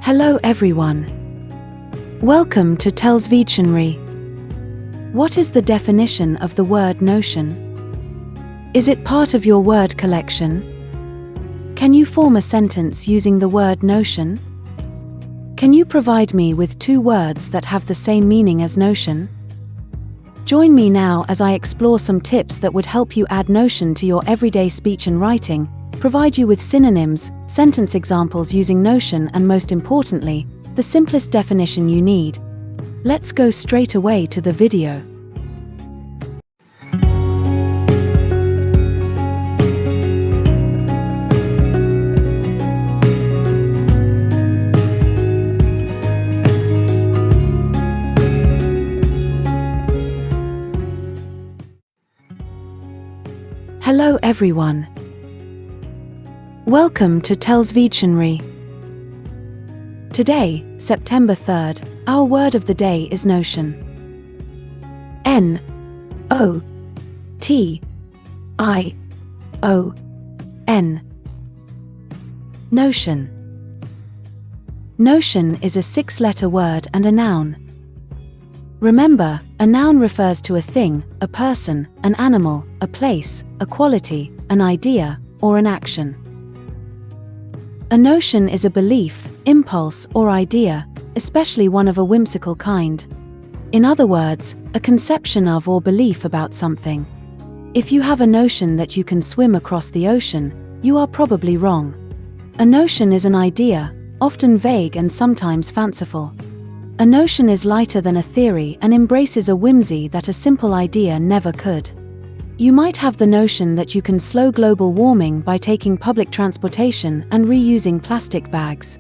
Hello everyone. Welcome to TELLS Videtionary. What is the definition of the word notion? Is it part of your word collection? Can you form a sentence using the word notion? Can you provide me with two words that have the same meaning as notion? Join me now as I explore some tips that would help you add notion to your everyday speech and writing, provide you with synonyms, sentence examples using notion, and most importantly, the simplest definition you need. Let's go straight away to the video. Hello everyone. Welcome to TELLS Videtionary. Today, September 3rd, our word of the day is notion. N-O-T-I-O-N. Notion. Notion is a 6-letter word and a noun. Remember, a noun refers to a thing, a person, an animal, a place, a quality, an idea, or an action. A notion is a belief, impulse, or idea, especially one of a whimsical kind. In other words, a conception of or belief about something. If you have a notion that you can swim across the ocean, you are probably wrong. A notion is an idea, often vague and sometimes fanciful. A notion is lighter than a theory and embraces a whimsy that a simple idea never could. You might have the notion that you can slow global warming by taking public transportation and reusing plastic bags.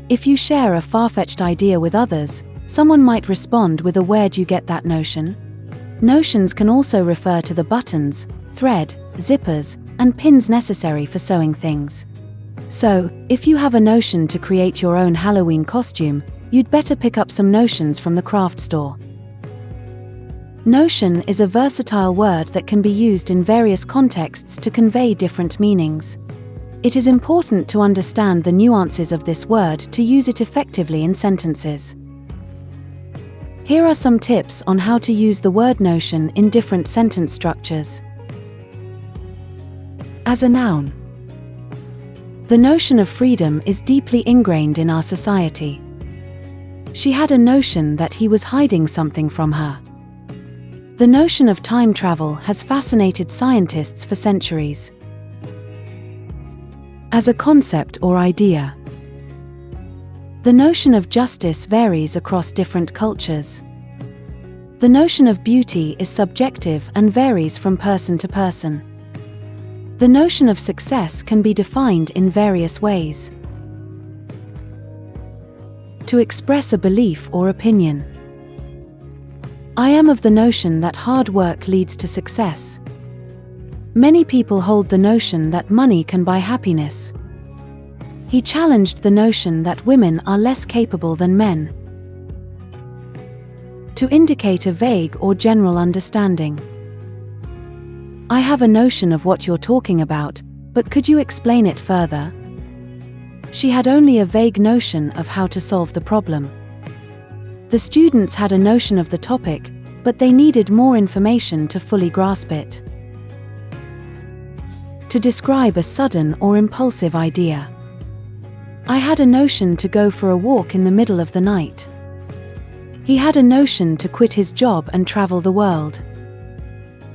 If you share a far-fetched idea with others, someone might respond with a "Where'd you get that notion?" Notions can also refer to the buttons, thread, zippers, and pins necessary for sewing things. So, if you have a notion to create your own Halloween costume, you'd better pick up some notions from the craft store. Notion is a versatile word that can be used in various contexts to convey different meanings. It is important to understand the nuances of this word to use it effectively in sentences. Here are some tips on how to use the word notion in different sentence structures. As a noun. The notion of freedom is deeply ingrained in our society. She had a notion that he was hiding something from her. The notion of time travel has fascinated scientists for centuries. As a concept or idea. The notion of justice varies across different cultures. The notion of beauty is subjective and varies from person to person. The notion of success can be defined in various ways. To express a belief or opinion. I am of the notion that hard work leads to success. Many people hold the notion that money can buy happiness. He challenged the notion that women are less capable than men. To indicate a vague or general understanding. I have a notion of what you're talking about, but could you explain it further? She had only a vague notion of how to solve the problem. The students had a notion of the topic, but they needed more information to fully grasp it. To describe a sudden or impulsive idea. I had a notion to go for a walk in the middle of the night. He had a notion to quit his job and travel the world.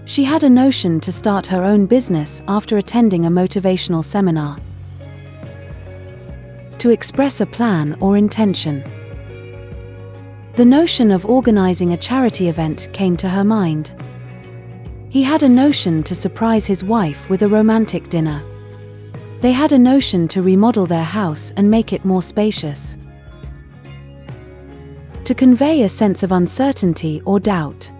She had a notion to start her own business after attending a motivational seminar. To express a plan or intention. The notion of organizing a charity event came to her mind. He had a notion to surprise his wife with a romantic dinner. They had a notion to remodel their house and make it more spacious. To convey a sense of uncertainty or doubt.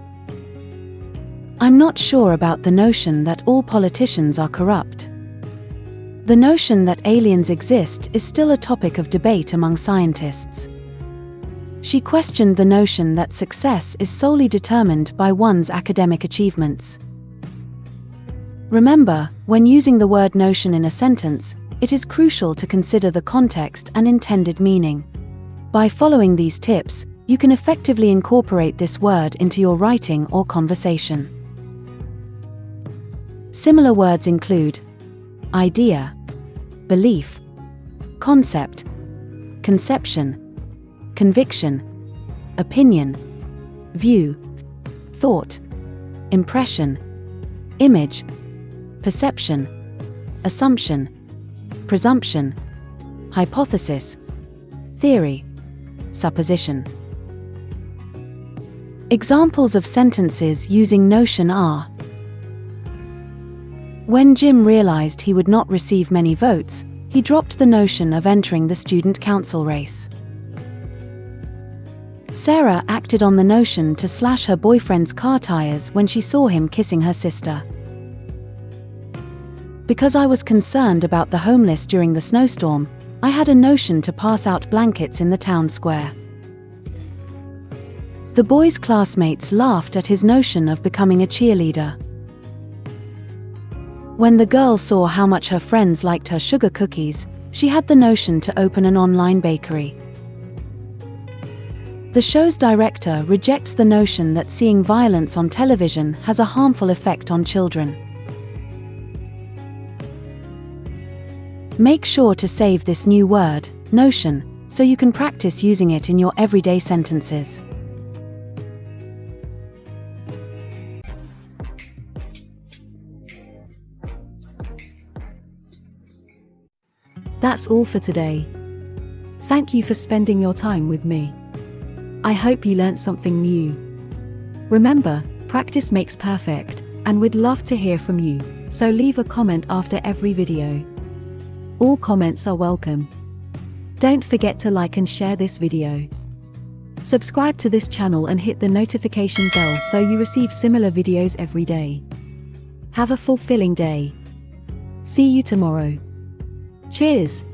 I'm not sure about the notion that all politicians are corrupt. The notion that aliens exist is still a topic of debate among scientists. She questioned the notion that success is solely determined by one's academic achievements. Remember, when using the word notion in a sentence, it is crucial to consider the context and intended meaning. By following these tips, you can effectively incorporate this word into your writing or conversation. Similar words include idea, belief, concept, conception, conviction, opinion, view, thought, impression, image, perception, assumption, presumption, hypothesis, theory, supposition. Examples of sentences using notion are: when Jim realized he would not receive many votes, he dropped the notion of entering the student council race. Sarah acted on the notion to slash her boyfriend's car tires when she saw him kissing her sister. Because I was concerned about the homeless during the snowstorm, I had a notion to pass out blankets in the town square. The boy's classmates laughed at his notion of becoming a cheerleader. When the girl saw how much her friends liked her sugar cookies, she had the notion to open an online bakery. The show's director rejects the notion that seeing violence on television has a harmful effect on children. Make sure to save this new word, notion, so you can practice using it in your everyday sentences. That's all for today. Thank you for spending your time with me. I hope you learned something new. Remember, practice makes perfect, and we'd love to hear from you, so leave a comment after every video. All comments are welcome. Don't forget to like and share this video. Subscribe to this channel and hit the notification bell so you receive similar videos every day. Have a fulfilling day. See you tomorrow. Cheers!